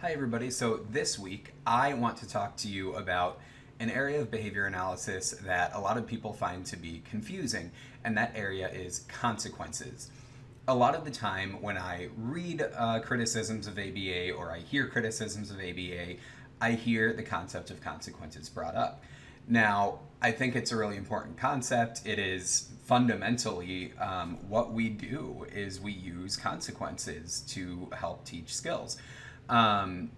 Hi everybody. So this week I want to talk to you about an area of behavior analysis that a lot of people find to be confusing, and that area is consequences. A lot of the time when I read criticisms of ABA or I hear criticisms of ABA, I hear the concept of consequences brought up. Now, I think it's a really important concept. It is fundamentally what we do is we use consequences to help teach skills. Um,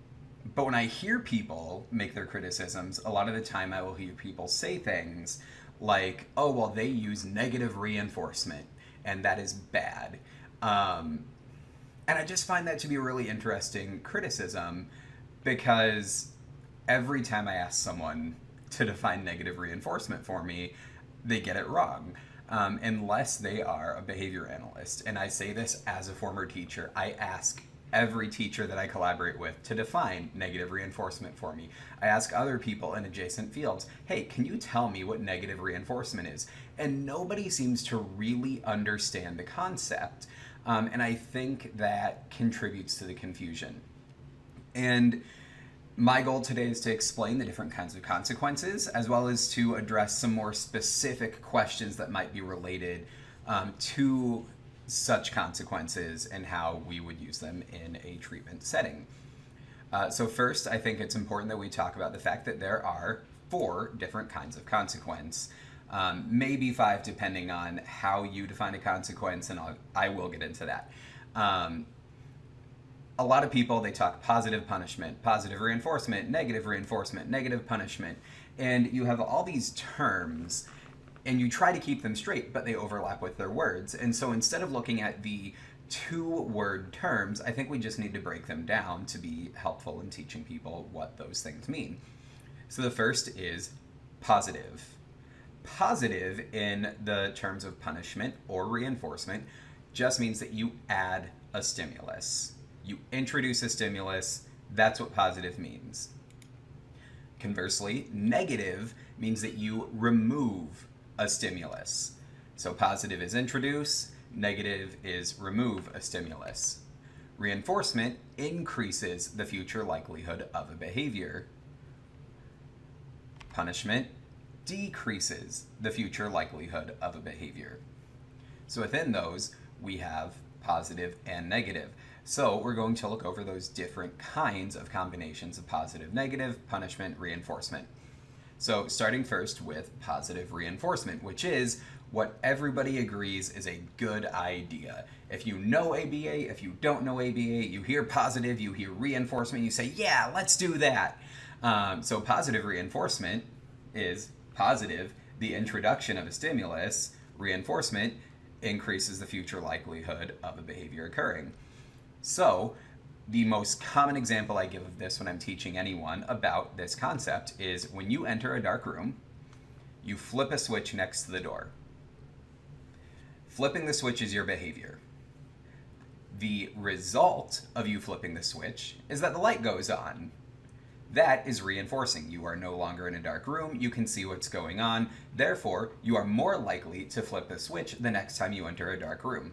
but when I hear people make their criticisms, a lot of the time I will hear people say things like, oh, well, they use negative reinforcement and that is bad. Um, and I just find that to be a really interesting criticism because every time I ask someone to define negative reinforcement for me, they get it wrong. Unless they are a behavior analyst. And I say this as a former teacher. I ask every teacher that I collaborate with to define negative reinforcement for me. I ask other people in adjacent fields, hey, can you tell me what negative reinforcement is? And nobody seems to really understand the concept. And I think that contributes to the confusion. And my goal today is to explain the different kinds of consequences, as well as to address some more specific questions that might be related to such consequences and how we would use them in a treatment setting. So first, I think it's important that we talk about the fact that there are 4 different kinds of consequence, maybe 5 depending on how you define a consequence, and I will get into that. A lot of people, they talk positive punishment, positive reinforcement, negative punishment, and you have all these terms and you try to keep them straight, but they overlap with their words. And so instead of looking at the 2-word terms, I think we just need to break them down to be helpful in teaching people what those things mean. So the first is positive. Positive in the terms of punishment or reinforcement just means that you add a stimulus. You introduce a stimulus, that's what positive means. Conversely, negative means that you remove a stimulus. So positive is introduce, negative is remove a stimulus. Reinforcement increases the future likelihood of a behavior. Punishment decreases the future likelihood of a behavior. So within those, we have positive and negative. So we're going to look over those different kinds of combinations of positive, negative, punishment, reinforcement. So starting first with positive reinforcement, which is what everybody agrees is a good idea. If you know ABA, if you don't know ABA, you hear positive, you hear reinforcement, you say, yeah, let's do that. So positive reinforcement is positive, the introduction of a stimulus. Reinforcement increases the future likelihood of a behavior occurring. So the most common example I give of this when I'm teaching anyone about this concept is when you enter a dark room, you flip a switch next to the door. Flipping the switch is your behavior. The result of you flipping the switch is that the light goes on. That is reinforcing. You are no longer in a dark room, you can see what's going on, therefore you are more likely to flip the switch the next time you enter a dark room.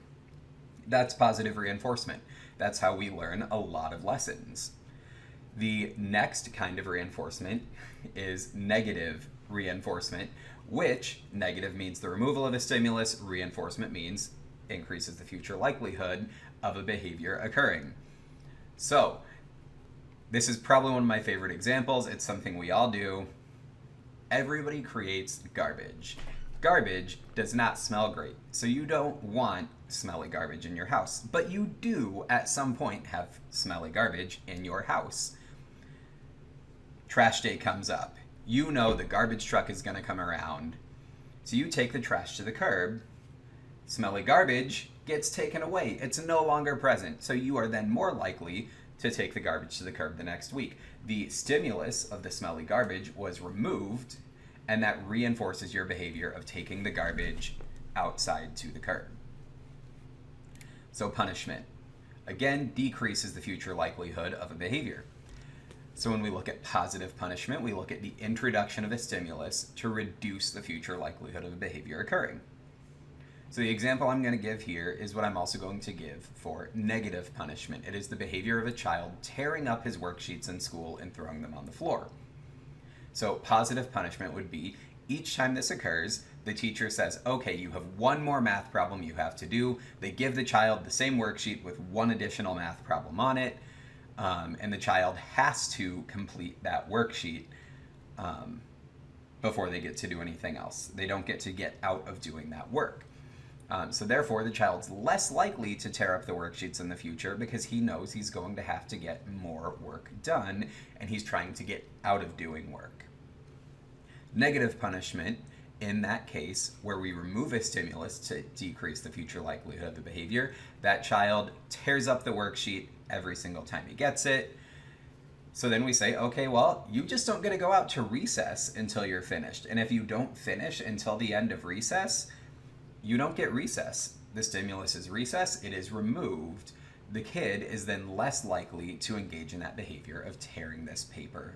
That's positive reinforcement. That's how we learn a lot of lessons. The next kind of reinforcement is negative reinforcement, which negative means the removal of a stimulus, reinforcement means increases the future likelihood of a behavior occurring. So, this is probably one of my favorite examples. It's something we all do. Everybody creates garbage. Garbage does not smell great, so you don't want smelly garbage in your house, but you do at some point have smelly garbage in your house. Trash day comes up. You know the garbage truck is going to come around, so you take the trash to the curb. Smelly garbage gets taken away. It's no longer present, so you are then more likely to take the garbage to the curb the next week. The stimulus of the smelly garbage was removed, and that reinforces your behavior of taking the garbage outside to the curb. So punishment, again, decreases the future likelihood of a behavior. So when we look at positive punishment, we look at the introduction of a stimulus to reduce the future likelihood of a behavior occurring. So the example I'm going to give here is what I'm also going to give for negative punishment. It is the behavior of a child tearing up his worksheets in school and throwing them on the floor. So positive punishment would be each time this occurs, the teacher says, okay, you have one more math problem you have to do. They give the child the same worksheet with one additional math problem on it, and the child has to complete that worksheet before they get to do anything else. They don't get to get out of doing that work. So therefore, the child's less likely to tear up the worksheets in the future because he knows he's going to have to get more work done, and he's trying to get out of doing work. Negative punishment, in that case, where we remove a stimulus to decrease the future likelihood of the behavior, that child tears up the worksheet every single time he gets it. So then we say, okay, well, you just don't get to go out to recess until you're finished. And if you don't finish until the end of recess, you don't get recess. The stimulus is recess, it is removed. The kid is then less likely to engage in that behavior of tearing this paper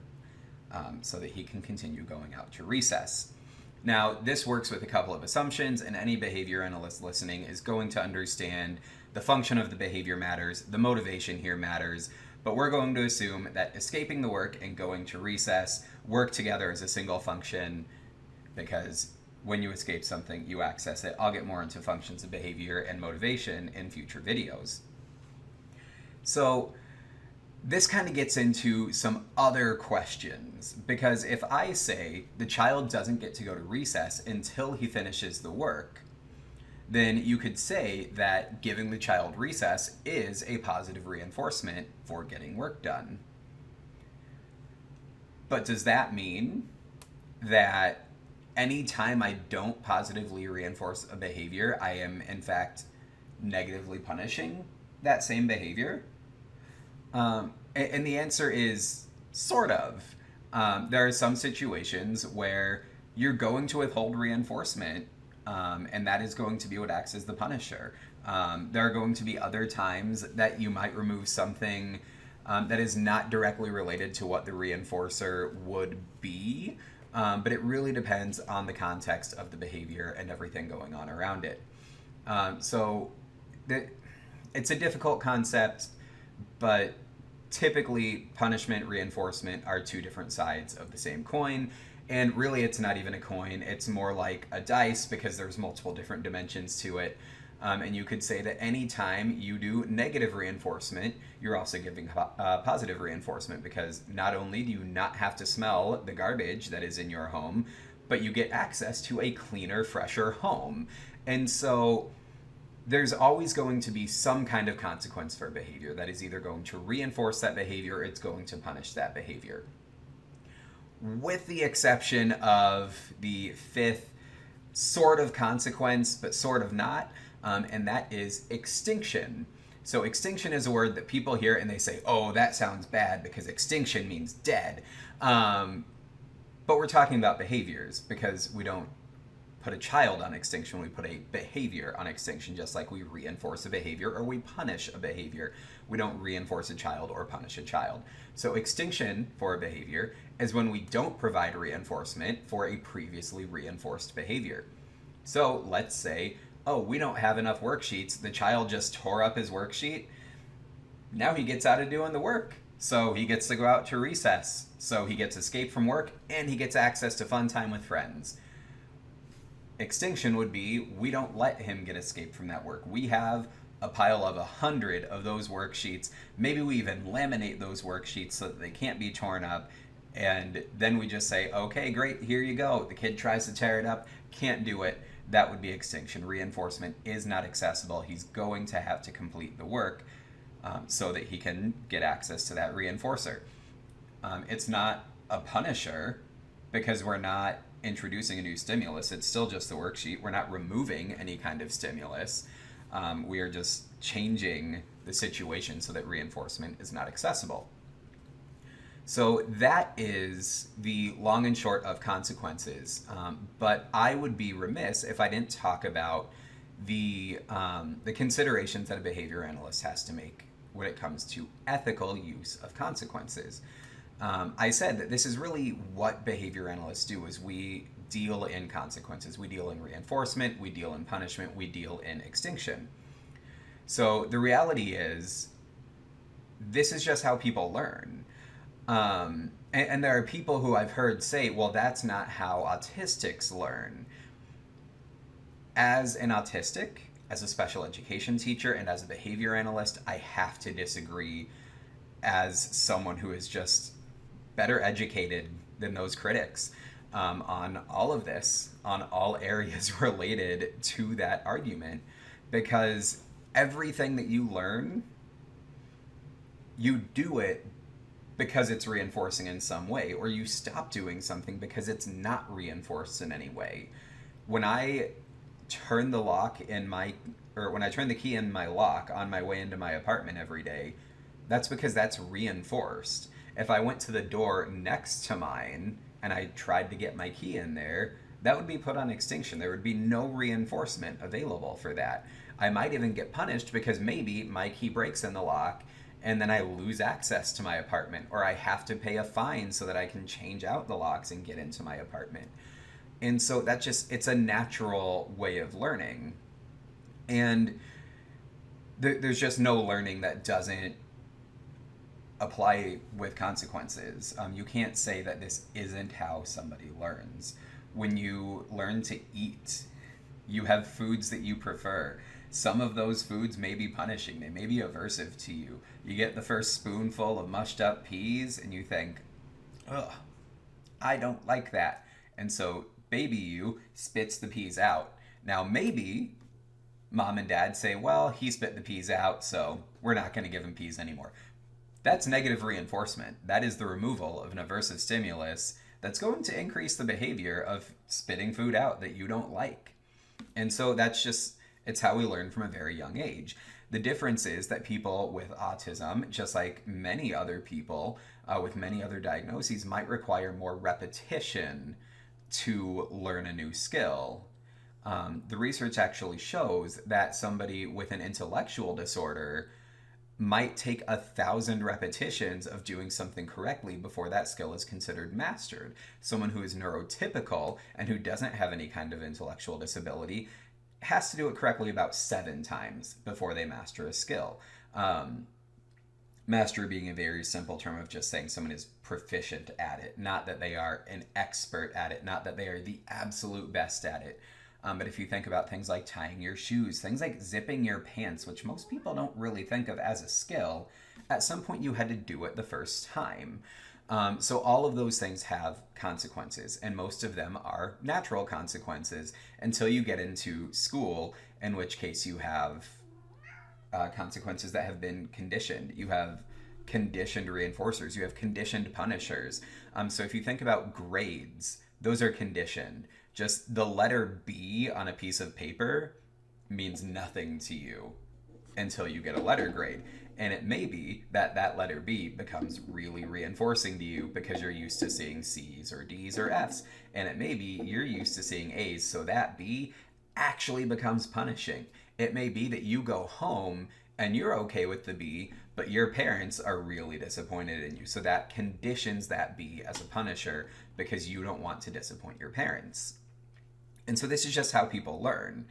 so that he can continue going out to recess. Now, this works with a couple of assumptions, and any behavior analyst listening is going to understand the function of the behavior matters, the motivation here matters, but we're going to assume that escaping the work and going to recess work together as a single function, because when you escape something, you access it. I'll get more into functions of behavior and motivation in future videos. So this kind of gets into some other questions, because if I say the child doesn't get to go to recess until he finishes the work, then you could say that giving the child recess is a positive reinforcement for getting work done. But does that mean that anytime I don't positively reinforce a behavior, I am in fact negatively punishing that same behavior? And the answer is sort of. There are some situations where you're going to withhold reinforcement, and that is going to be what acts as the punisher. There are going to be other times that you might remove something that is not directly related to what the reinforcer would be, but it really depends on the context of the behavior and everything going on around it. So it's a difficult concept, but typically punishment, reinforcement are two different sides of the same coin. And really, it's not even a coin. It's more like a dice, because there's multiple different dimensions to it. And you could say that anytime you do negative reinforcement, you're also giving positive reinforcement, because not only do you not have to smell the garbage that is in your home, but you get access to a cleaner, fresher home. And so there's always going to be some kind of consequence for behavior that is either going to reinforce that behavior or it's going to punish that behavior. With the exception of the fifth sort of consequence, but sort of not, and that is extinction. So extinction is a word that people hear and they say, oh, that sounds bad because extinction means dead. But we're talking about behaviors, because we don't put a child on extinction, we put a behavior on extinction, just like we reinforce a behavior or we punish a behavior. We don't reinforce a child or punish a child. So extinction for a behavior is when we don't provide reinforcement for a previously reinforced behavior. So let's say, oh, we don't have enough worksheets, the child just tore up his worksheet, now he gets out of doing the work. So he gets to go out to recess. So he gets escape from work and he gets access to fun time with friends. Extinction would be, we don't let him get escape from that work. We have a pile of 100 of those worksheets. Maybe we even laminate those worksheets so that they can't be torn up. And then we just say, okay, great, here you go. The kid tries to tear it up, can't do it. That would be extinction. Reinforcement is not accessible. He's going to have to complete the work so that he can get access to that reinforcer. It's not a punisher, because we're not introducing a new stimulus. It's still just the worksheet. We're not removing any kind of stimulus. We are just changing the situation so that reinforcement is not accessible. So that is the long and short of consequences. But I would be remiss if I didn't talk about the considerations that a behavior analyst has to make when it comes to ethical use of consequences. I said that this is really what behavior analysts do, is we deal in consequences. We deal in reinforcement, we deal in punishment, we deal in extinction. So the reality is, this is just how people learn. And there are people who I've heard say, well, that's not how autistics learn. As an autistic, as a special education teacher, and as a behavior analyst, I have to disagree as someone who is just better educated than those critics on all of this, on all areas related to that argument, because everything that you learn, you do it because it's reinforcing in some way, or you stop doing something because it's not reinforced in any way. When I turn the lock in my, or when I turn the key in my lock on my way into my apartment every day, that's because that's reinforced. If I went to the door next to mine and I tried to get my key in there, that would be put on extinction. There would be no reinforcement available for that. I might even get punished because maybe my key breaks in the lock and then I lose access to my apartment, or I have to pay a fine so that I can change out the locks and get into my apartment. And so that just, it's a natural way of learning. And there's just no learning that doesn't apply with consequences. You can't say that this isn't how somebody learns. When you learn to eat, you have foods that you prefer. Some of those foods may be punishing. They may be aversive to you. You get the first spoonful of mushed up peas and you think, ugh, I don't like that. And so baby you spits the peas out. Now maybe mom and dad say, well, he spit the peas out, so we're not going to give him peas anymore. That's negative reinforcement. That is the removal of an aversive stimulus that's going to increase the behavior of spitting food out that you don't like. And so that's just, it's how we learn from a very young age. The difference is that people with autism, just like many other people with many other diagnoses, might require more repetition to learn a new skill. The research actually shows that somebody with an intellectual disorder might take 1,000 repetitions of doing something correctly before that skill is considered mastered. Someone who is neurotypical and who doesn't have any kind of intellectual disability has to do it correctly about 7 times before they master a skill. Master being a very simple term of just saying someone is proficient at it, not that they are an expert at it, not that they are the absolute best at it. But if you think about things like tying your shoes, things like zipping your pants, which most people don't really think of as a skill, at some point you had to do it the first time. So all of those things have consequences, and most of them are natural consequences until you get into school, in which case you have consequences that have been conditioned. You have conditioned reinforcers. You have conditioned punishers. So if you think about grades, those are conditioned. Just the letter B on a piece of paper means nothing to you until you get a letter grade. And it may be that that letter B becomes really reinforcing to you because you're used to seeing C's or D's or F's. And it may be you're used to seeing A's, so that B actually becomes punishing. It may be that you go home and you're okay with the B, but your parents are really disappointed in you. So that conditions that B as a punisher because you don't want to disappoint your parents. And so this is just how people learn.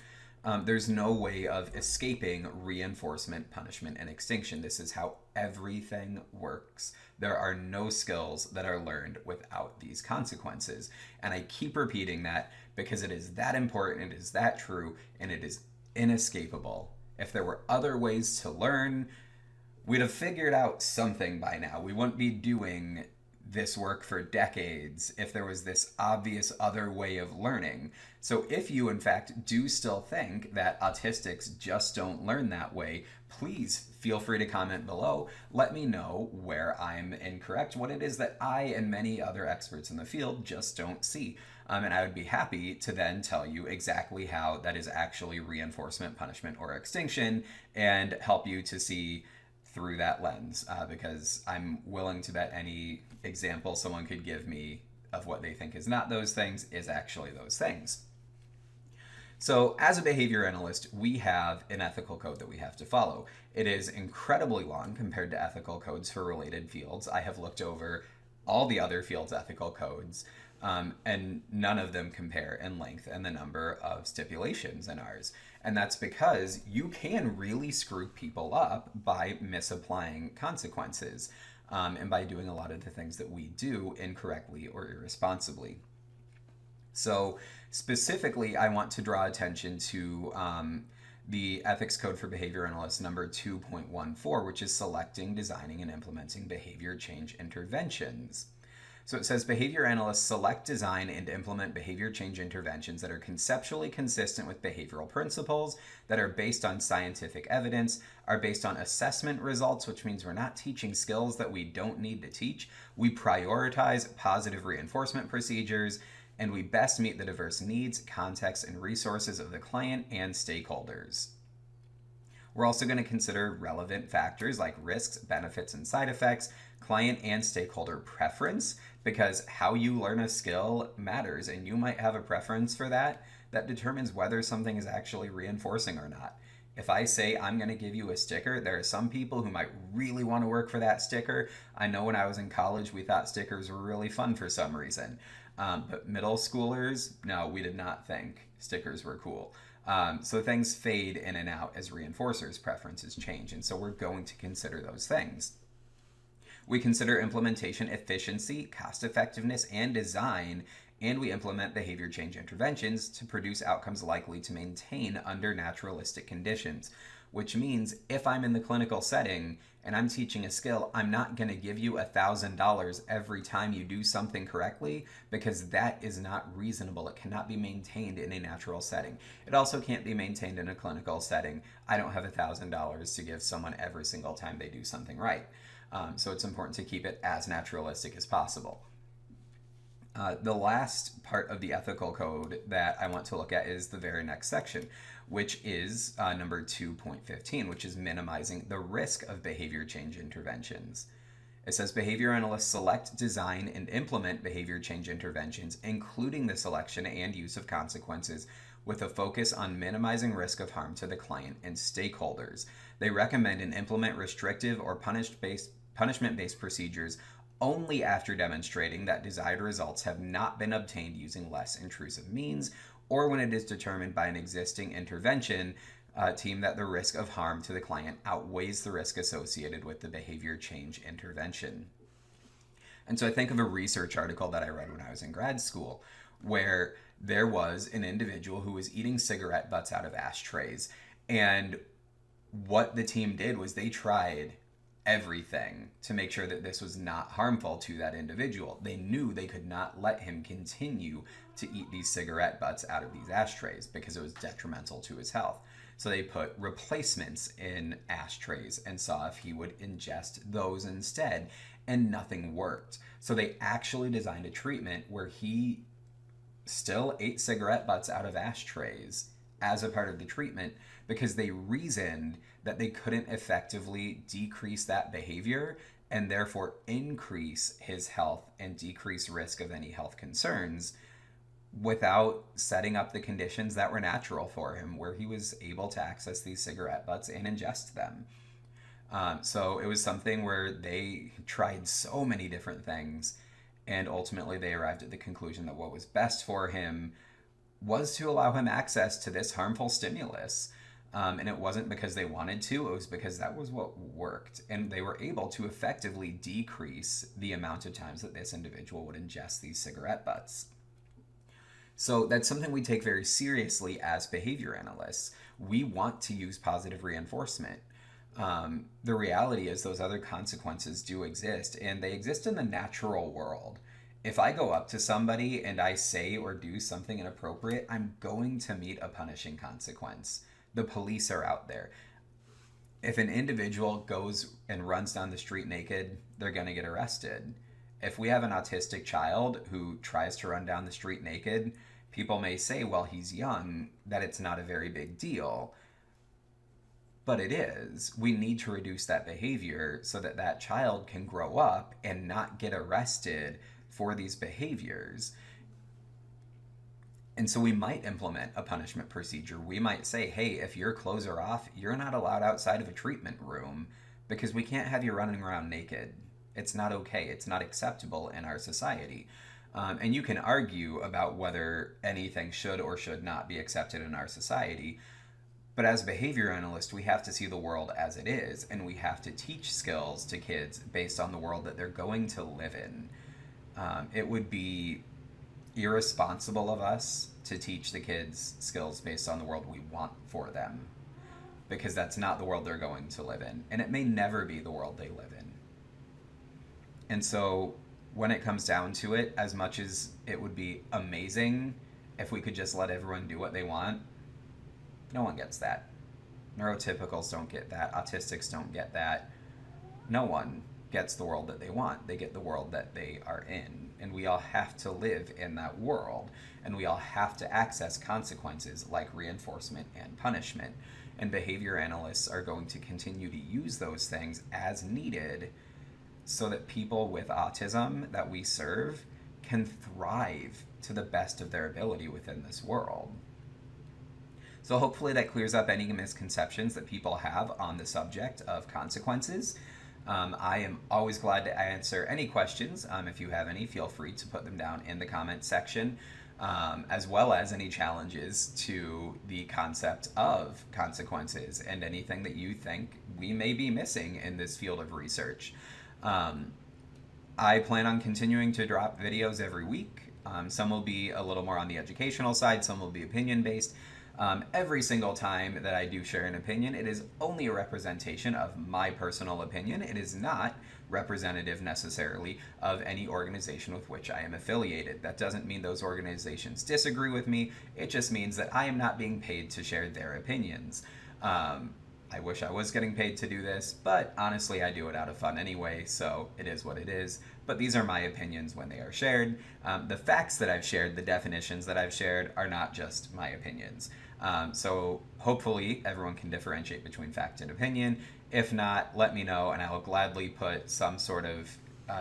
There's no way of escaping reinforcement, punishment, and extinction. This is how everything works. There are no skills that are learned without these consequences. And I keep repeating that because it is that important, it is that true, and it is inescapable. If there were other ways to learn, we'd have figured out something by now. We wouldn't be doing this work for decades if there was this obvious other way of learning. So if you in fact do still think that autistics just don't learn that way, please feel free to comment below. Let me know where I'm incorrect, what it is that I and many other experts in the field just don't see. And I would be happy to then tell you exactly how that is actually reinforcement, punishment, or extinction, and help you to see through that lens, because I'm willing to bet any example someone could give me of what they think is not those things is actually those things. So as a behavior analyst, we have an ethical code that we have to follow. It is incredibly long compared to ethical codes for related fields. I have looked over all the other fields' ethical codes, And none of them compare in length and the number of stipulations in ours. And that's because you can really screw people up by misapplying consequences, and by doing a lot of the things that we do incorrectly or irresponsibly. So, specifically, I want to draw attention to the Ethics Code for Behavior Analysts number 2.14, which is selecting, designing, and implementing behavior change interventions. So it says behavior analysts select, design, and implement behavior change interventions that are conceptually consistent with behavioral principles, that are based on scientific evidence, are based on assessment results, which means we're not teaching skills that we don't need to teach. We prioritize positive reinforcement procedures, and we best meet the diverse needs, contexts, and resources of the client and stakeholders. We're also going to consider relevant factors like risks, benefits, and side effects, client and stakeholder preference, because how you learn a skill matters, and you might have a preference for that determines whether something is actually reinforcing or not. If I say I'm going to give you a sticker, there are some people who might really want to work for that sticker. I know when I was in college, we thought stickers were really fun for some reason. But middle schoolers, no, we did not think stickers were cool. So things fade in and out as reinforcers' preferences change, and so we're going to consider those things. We consider implementation efficiency, cost effectiveness, and design, and we implement behavior change interventions to produce outcomes likely to maintain under naturalistic conditions, which means if I'm in the clinical setting and I'm teaching a skill, I'm not going to give you $1,000 every time you do something correctly, because that is not reasonable. It cannot be maintained in a natural setting. It also can't be maintained in a clinical setting. I don't have $1,000 to give someone every single time they do something right. So it's important to keep it as naturalistic as possible. The last part of the ethical code that I want to look at is the very next section, which is number 2.15, which is minimizing the risk of behavior change interventions. It says behavior analysts select, design, and implement behavior change interventions, including the selection and use of consequences, with a focus on minimizing risk of harm to the client and stakeholders. They recommend and implement restrictive or punishment-based procedures only after demonstrating that desired results have not been obtained using less intrusive means, or when it is determined by an existing intervention team that the risk of harm to the client outweighs the risk associated with the behavior change intervention. And so I think of a research article that I read when I was in grad school, where there was an individual who was eating cigarette butts out of ashtrays. And what the team did was they tried everything to make sure that this was not harmful to that individual. They knew they could not let him continue to eat these cigarette butts out of these ashtrays because it was detrimental to his health. So they put replacements in ashtrays and saw if he would ingest those instead, and nothing worked. So they actually designed a treatment where he still ate cigarette butts out of ashtrays as a part of the treatment, because they reasoned that they couldn't effectively decrease that behavior and therefore increase his health and decrease risk of any health concerns without setting up the conditions that were natural for him, where he was able to access these cigarette butts and ingest them. So it was something where they tried so many different things, and ultimately they arrived at the conclusion that what was best for him was to allow him access to this harmful stimulus. And it wasn't because they wanted to, it was because that was what worked. And they were able to effectively decrease the amount of times that this individual would ingest these cigarette butts. So that's something we take very seriously as behavior analysts. We want to use positive reinforcement. The reality is those other consequences do exist, and they exist in the natural world. If I go up to somebody and I say or do something inappropriate, I'm going to meet a punishing consequence. The police are out there. If an individual goes and runs down the street naked, they're going to get arrested. If we have an autistic child who tries to run down the street naked, people may say, well, he's young, that it's not a very big deal. But it is. We need to reduce that behavior so that that child can grow up and not get arrested for these behaviors. And so we might implement a punishment procedure. We might say, hey, if your clothes are off, you're not allowed outside of a treatment room because we can't have you running around naked. It's not okay. It's not acceptable in our society. And you can argue about whether anything should or should not be accepted in our society. But as behavior analysts, we have to see the world as it is, and we have to teach skills to kids based on the world that they're going to live in. It would be irresponsible of us to teach the kids skills based on the world we want for them, because that's not the world they're going to live in, and it may never be the world they live in. And so when it comes down to it, as much as it would be amazing if we could just let everyone do what they want, no one gets that. Neurotypicals don't get that. Autistics don't get that. No one gets the world that they want. They get the world that they are in. And we all have to live in that world. And we all have to access consequences like reinforcement and punishment. And behavior analysts are going to continue to use those things as needed so that people with autism that we serve can thrive to the best of their ability within this world. So hopefully that clears up any misconceptions that people have on the subject of consequences. I am always glad to answer any questions. If you have any, feel free to put them down in the comment section, as well as any challenges to the concept of consequences and anything that you think we may be missing in this field of research. I plan on continuing to drop videos every week. Some will be a little more on the educational side, some will be opinion-based. Every single time that I do share an opinion, it is only a representation of my personal opinion. It is not representative necessarily of any organization with which I am affiliated. That doesn't mean those organizations disagree with me. It just means that I am not being paid to share their opinions. I wish I was getting paid to do this, but honestly, I do it out of fun anyway, so it is what it is. But these are my opinions when they are shared. The facts that I've shared, the definitions that I've shared, are not just my opinions. So hopefully everyone can differentiate between fact and opinion. If not, let me know, and I will gladly put some sort of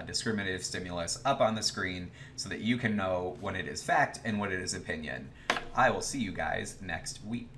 discriminative stimulus up on the screen so that you can know when it is fact and when it is opinion. I will see you guys next week.